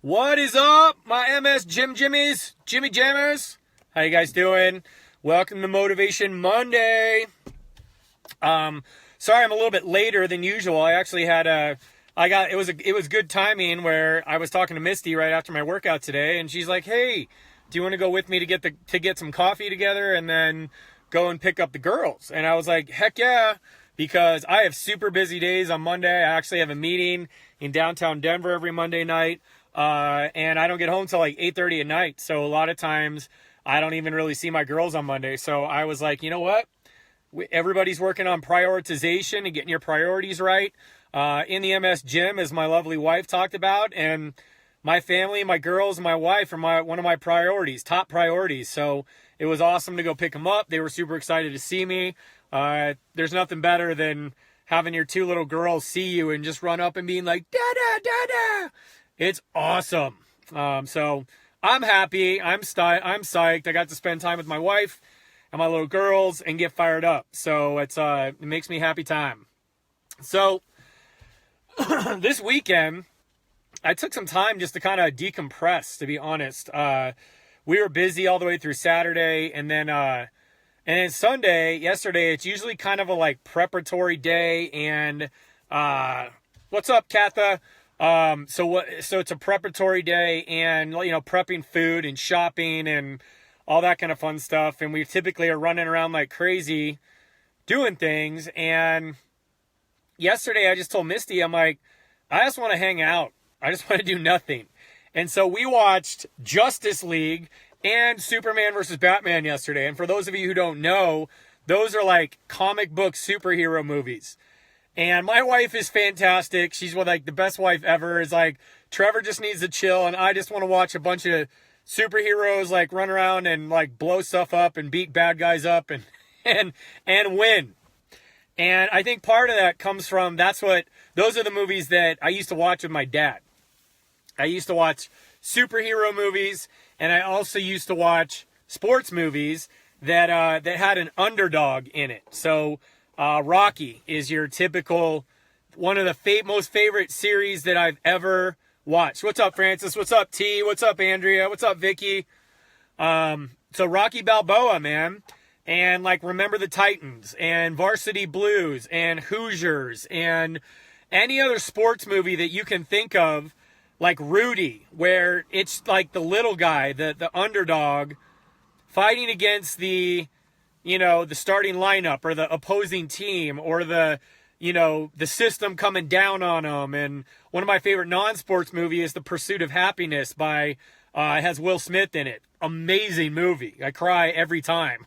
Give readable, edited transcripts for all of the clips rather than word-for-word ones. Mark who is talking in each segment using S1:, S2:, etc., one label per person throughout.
S1: What is up, my MS Jimmy Jammers? How you guys doing? Welcome to Motivation Monday. Sorry I'm a little bit later than usual. I actually had it was good timing where I was talking to Misty right after my workout today, and she's like, "Hey, do you want to go with me to get some coffee together and then go and pick up the girls?" And I was like, "Heck yeah." Because I have super busy days on Monday. I actually have a meeting in downtown Denver every Monday night. And I don't get home till like 8:30 at night. So a lot of times I don't even really see my girls on Monday. So I was like, you know what? Everybody's working on prioritization and getting your priorities right. In the MS gym, as my lovely wife talked about, and my family, my girls, and my wife are one of my priorities, top priorities. So it was awesome to go pick them up. They were super excited to see me. There's nothing better than having your two little girls see you and just run up and being like, "Dada, dada." It's awesome. So I'm happy. I'm psyched. I got to spend time with my wife and my little girls and get fired up. So it makes me happy time. So this weekend, I took some time just to kind of decompress, to be honest. We were busy all the way through Saturday, and then Sunday, yesterday, it's usually kind of a like preparatory day. And what's up, Katha? So it's a preparatory day, and prepping food and shopping and all that kind of fun stuff. And we typically are running around like crazy doing things. And yesterday I just told Misty, I'm like, I just want to hang out. I just want to do nothing. And so we watched Justice League and Superman versus Batman yesterday. And for those of you who don't know, those are like comic book superhero movies. And my wife is fantastic. She's like the best wife ever. Is like, Trevor just needs to chill, and I just want to watch a bunch of superheroes like run around and like blow stuff up and beat bad guys up and win. And I think part of that comes from those are the movies that I used to watch with my dad. I used to watch superhero movies, and I also used to watch sports movies that had an underdog in it. So Rocky is your typical, one of the most favorite series that I've ever watched. What's up, Francis? What's up, T? What's up, Andrea? What's up, Vicky? So Rocky Balboa, man. And like Remember the Titans and Varsity Blues and Hoosiers and any other sports movie that you can think of, like Rudy, where it's like the little guy, the underdog, fighting against the starting lineup or the opposing team or the system coming down on them. And one of my favorite non-sports movies is The Pursuit of Happiness it has Will Smith in it. Amazing movie. I cry every time.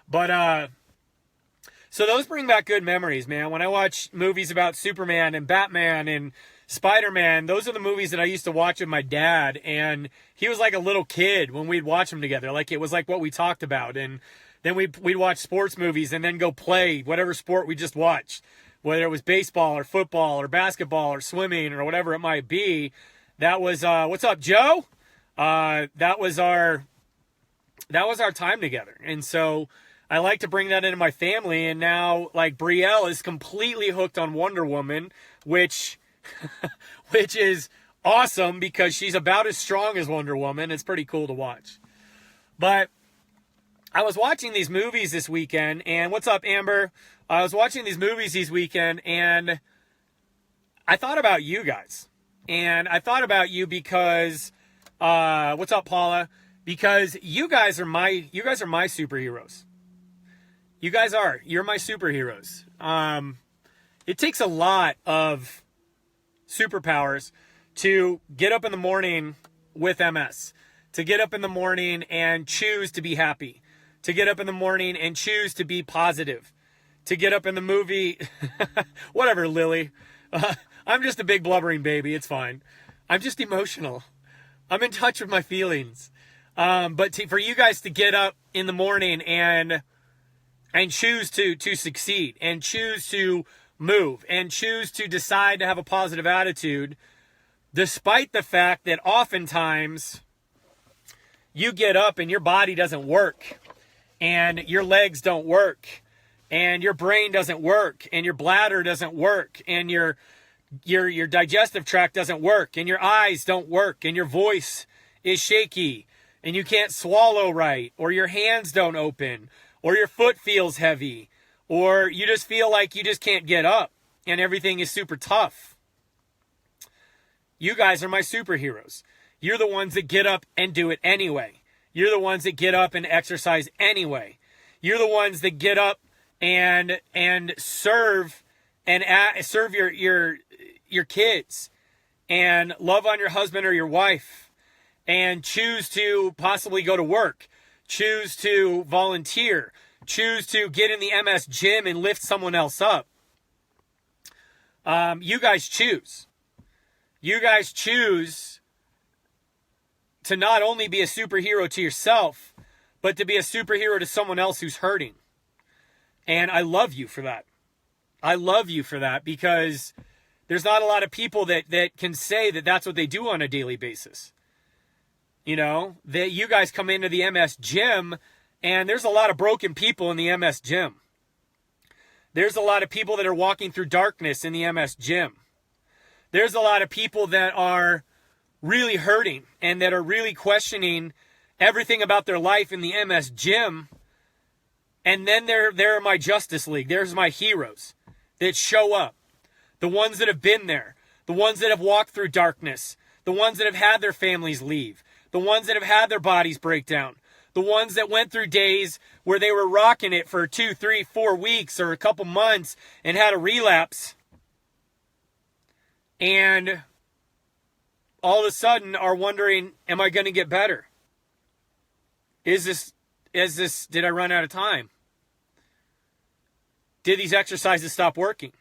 S1: But, so those bring back good memories, man. When I watch movies about Superman and Batman and Spider-Man, those are the movies that I used to watch with my dad. And he was like a little kid when we'd watch them together. Like it was like what we talked about. And then we'd watch sports movies and then go play whatever sport we just watched, whether it was baseball or football or basketball or swimming or whatever it might be. That was what's up, Joe? That was our time together. And so I like to bring that into my family. And now like Brielle is completely hooked on Wonder Woman, which is awesome because she's about as strong as Wonder Woman. It's pretty cool to watch. But I was watching these movies this weekend, and what's up, Amber? I was watching these movies this weekend, and I thought about you guys. And I thought about you because, what's up, Paula? Because you guys are my superheroes. You guys are. You're my superheroes. It takes a lot of superpowers to get up in the morning with MS, to get up in the morning and choose to be happy, to get up in the morning and choose to be positive, to get up in the movie, whatever, Lily. I'm just a big blubbering baby. It's fine. I'm just emotional. I'm in touch with my feelings. But for you guys to get up in the morning and choose to succeed and choose to move and choose to decide to have a positive attitude, despite the fact that oftentimes you get up and your body doesn't work and your legs don't work and your brain doesn't work and your bladder doesn't work and your your digestive tract doesn't work, and your eyes don't work, and your voice is shaky, and you can't swallow right, or your hands don't open, or your foot feels heavy, or you just feel like you just can't get up, and everything is super tough. You guys are my superheroes. You're the ones that get up and do it anyway. You're the ones that get up and exercise anyway. You're the ones that get up and serve your kids, and love on your husband or your wife, and choose to possibly go to work, choose to volunteer, choose to get in the MS gym and lift someone else up. You guys choose. You guys choose to not only be a superhero to yourself, but to be a superhero to someone else who's hurting. And I love you for that. I love you for that, because there's not a lot of people that can say that that's what they do on a daily basis. You know, that you guys come into the MS gym, and there's a lot of broken people in the MS gym. There's a lot of people that are walking through darkness in the MS gym. There's a lot of people that are really hurting and that are really questioning everything about their life in the MS gym. And then there are my Justice League. There's my heroes that show up. The ones that have been there. The ones that have walked through darkness. The ones that have had their families leave. The ones that have had their bodies break down. The ones that went through days where they were rocking it for 2, 3, 4 weeks or a couple months and had a relapse. And all of a sudden are wondering, am I going to get better? Did I run out of time? Did these exercises stop working?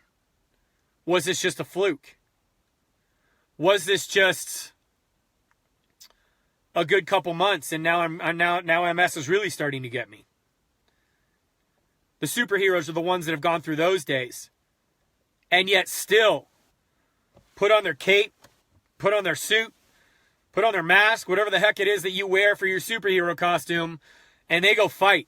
S1: Was this just a fluke? Was this just a good couple months and now MS is really starting to get me? The superheroes are the ones that have gone through those days and yet still put on their cape, put on their suit, put on their mask, whatever the heck it is that you wear for your superhero costume, and they go fight.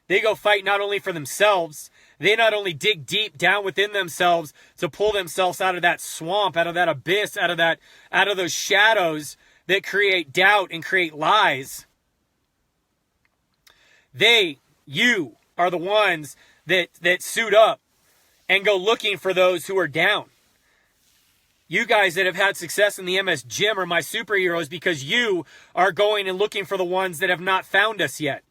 S1: They go fight not only for themselves, they not only dig deep down within themselves to pull themselves out of that swamp, out of that abyss, out of those shadows that create doubt and create lies. You are the ones that suit up and go looking for those who are down. You guys that have had success in the MS gym are my superheroes, because you are going and looking for the ones that have not found us yet.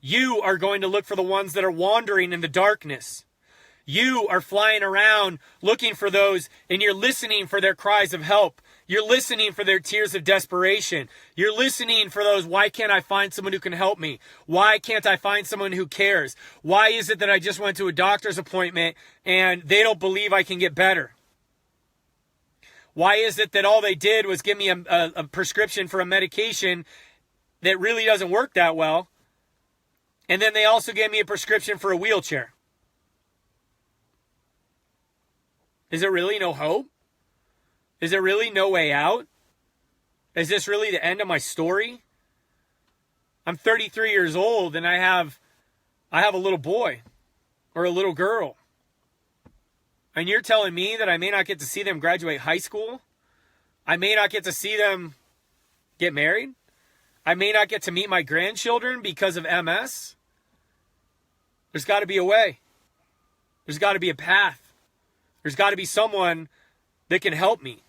S1: You are going to look for the ones that are wandering in the darkness. You are flying around looking for those, and you're listening for their cries of help. You're listening for their tears of desperation. You're listening for those, why can't I find someone who can help me? Why can't I find someone who cares? Why is it that I just went to a doctor's appointment and they don't believe I can get better? Why is it that all they did was give me a prescription for a medication that really doesn't work that well? And then they also gave me a prescription for a wheelchair. Is there really no hope? Is there really no way out? Is this really the end of my story? I'm 33 years old and I have a little boy or a little girl. And you're telling me that I may not get to see them graduate high school? I may not get to see them get married? I may not get to meet my grandchildren because of MS? There's got to be a way. There's got to be a path. There's got to be someone that can help me.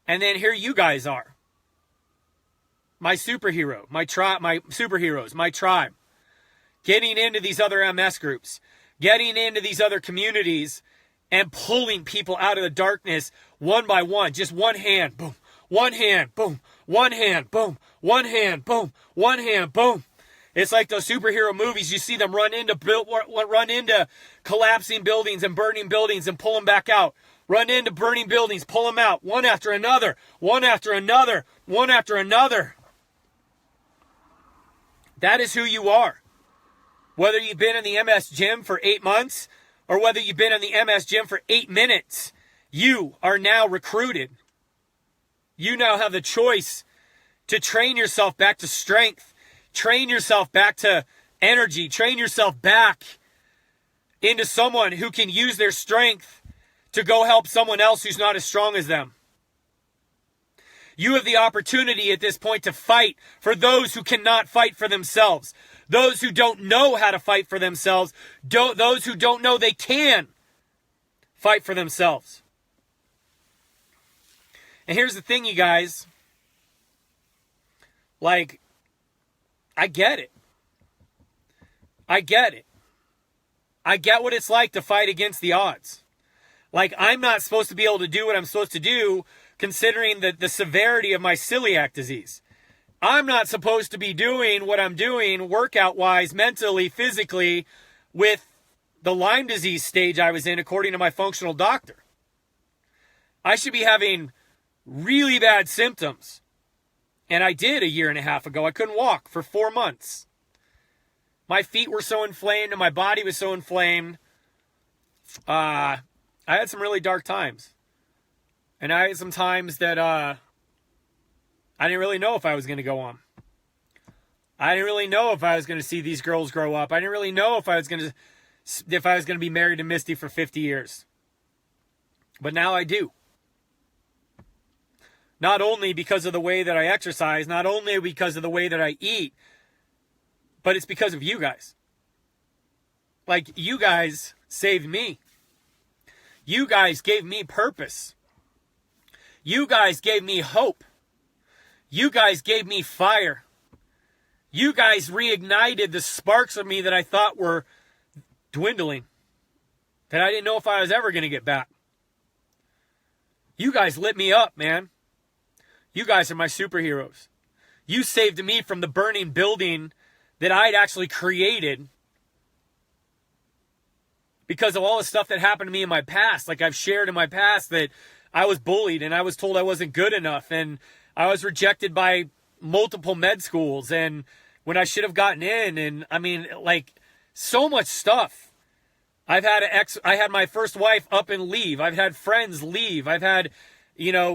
S1: And then here you guys are. My superhero, my superheroes, my tribe. Getting into these other MS groups. Getting into these other communities and pulling people out of the darkness one by one. Just one hand, boom. One hand, boom. One hand, boom. One hand, boom. One hand, boom. It's like those superhero movies. You see them run into collapsing buildings and burning buildings and pull them back out. Run into burning buildings, pull them out. One after another. One after another. One after another. That is who you are. Whether you've been in the MS gym for 8 months or whether you've been in the MS gym for 8 minutes, you are now recruited. You now have the choice to train yourself back to strength, train yourself back to energy, train yourself back into someone who can use their strength to go help someone else who's not as strong as them. You have the opportunity at this point to fight for those who cannot fight for themselves. Those who don't know how to fight for themselves. Those who don't know they can fight for themselves. And here's the thing, you guys. Like, I get it. I get it. I get what it's like to fight against the odds. Like, I'm not supposed to be able to do what I'm supposed to do considering the severity of my celiac disease. I'm not supposed to be doing what I'm doing workout-wise, mentally, physically, with the Lyme disease stage I was in, according to my functional doctor. I should be having really bad symptoms. And I did a year and a half ago. I couldn't walk for 4 months. My feet were so inflamed and my body was so inflamed. I had some really dark times. And I had some times that I didn't really know if I was going to go on. I didn't really know if I was going to see these girls grow up. I didn't really know if I was going to be married to Misty for 50 years. But now I do. Not only because of the way that I exercise, not only because of the way that I eat, but it's because of you guys. Like, you guys saved me. You guys gave me purpose. You guys gave me hope. You guys gave me fire. You guys reignited the sparks of me that I thought were dwindling, that I didn't know if I was ever going to get back. You guys lit me up, man. You guys are my superheroes. You saved me from the burning building that I'd actually created because of all the stuff that happened to me in my past. Like, I've shared in my past that I was bullied and I was told I wasn't good enough and I was rejected by multiple med schools and when I should have gotten in, and I mean, like, so much stuff. I had my first wife up and leave. I've had friends leave. I've had,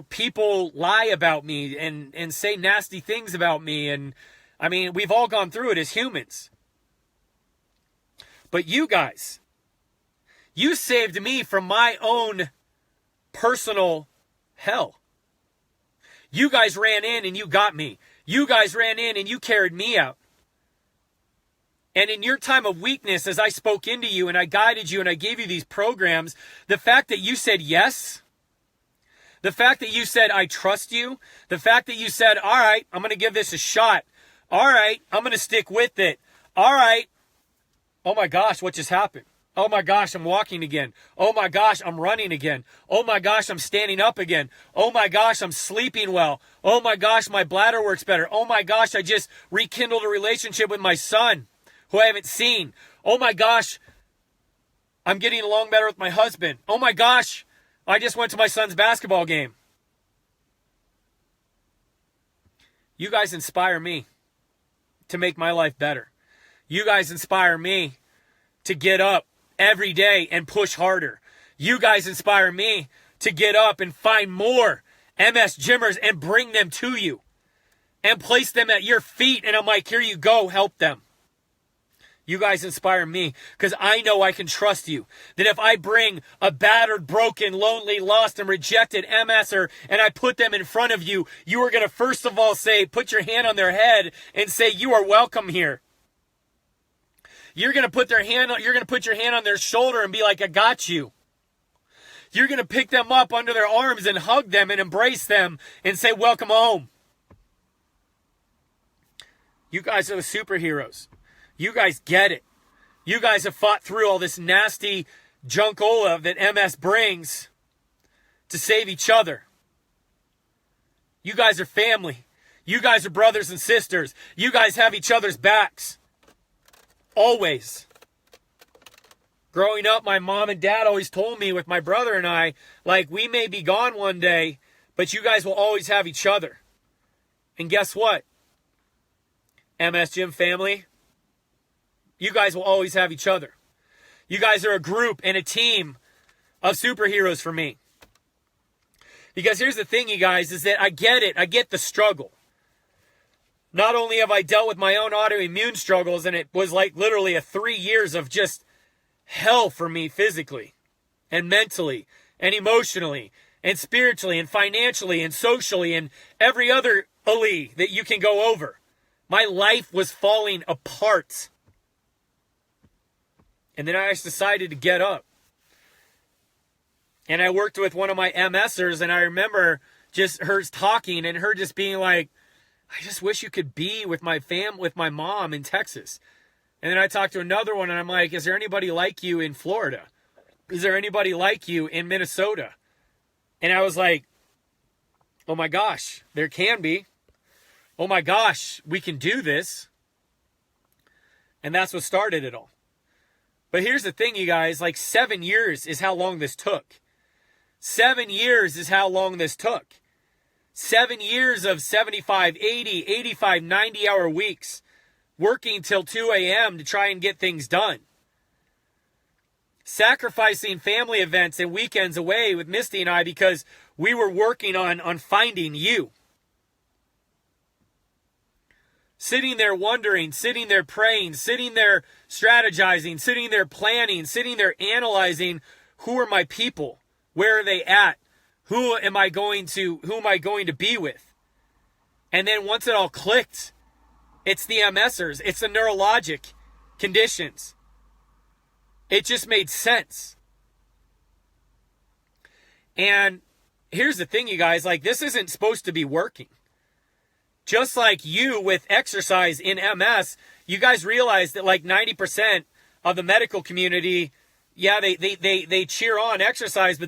S1: people lie about me and say nasty things about me. And I mean, we've all gone through it as humans. But you guys, you saved me from my own personal hell. You guys ran in and you got me. You guys ran in and you carried me out. And in your time of weakness, as I spoke into you and I guided you and I gave you these programs, the fact that you said yes, the fact that you said, I trust you, the fact that you said, all right, I'm going to give this a shot. All right, I'm going to stick with it. All right. Oh my gosh, what just happened? Oh my gosh, I'm walking again. Oh my gosh, I'm running again. Oh my gosh, I'm standing up again. Oh my gosh, I'm sleeping well. Oh my gosh, my bladder works better. Oh my gosh, I just rekindled a relationship with my son who I haven't seen. Oh my gosh, I'm getting along better with my husband. Oh my gosh, I just went to my son's basketball game. You guys inspire me to make my life better. You guys inspire me to get up every day and push harder. You guys inspire me to get up and find more MS gymmers and bring them to you and place them at your feet. And I'm like, here you go, help them. You guys inspire me because I know I can trust you. That if I bring a battered, broken, lonely, lost, and rejected MSer and I put them in front of you, you are going to first of all say, put your hand on their head and say, you are welcome here. You're going to put your hand on their shoulder and be like, I got you. You're going to pick them up under their arms and hug them and embrace them and say, welcome home. You guys are the superheroes. You guys get it. You guys have fought through all this nasty junkola that MS brings to save each other. You guys are family. You guys are brothers and sisters. You guys have each other's backs. Always. Growing up, my mom and dad always told me with my brother and I, like, we may be gone one day, but you guys will always have each other. And guess what? MS Gym family, you guys will always have each other. You guys are a group and a team of superheroes for me. Because here's the thing, you guys, is that I get it. I get the struggle. Not only have I dealt with my own autoimmune struggles, and it was like literally 3 years of just hell for me physically and mentally and emotionally and spiritually and financially and socially and every other alley that you can go over. My life was falling apart. And then I just decided to get up. And I worked with one of my MSers, and I remember just her talking and her just being like, I just wish you could be with my with my mom in Texas. And then I talked to another one, and I'm like, is there anybody like you in Florida? Is there anybody like you in Minnesota? And I was like, oh my gosh, there can be. Oh my gosh, we can do this. And that's what started it all. But here's the thing, you guys, like 7 years is how long this took. 7 years is how long this took. 7 years of 75, 80, 85, 90-hour weeks, working till 2 a.m. to try and get things done. Sacrificing family events and weekends away with Misty and I because we were working on finding you. Sitting there wondering, sitting there praying, sitting there strategizing, sitting there planning, sitting there analyzing, who are my people? Where are they at? Who am I going to be with? And then once it all clicked, it's the MSers, it's the neurologic conditions. It just made sense. And here's the thing, you guys, like this isn't supposed to be working. Just like you with exercise in MS, you guys realize that like 90% of the medical community, yeah, they cheer on exercise, but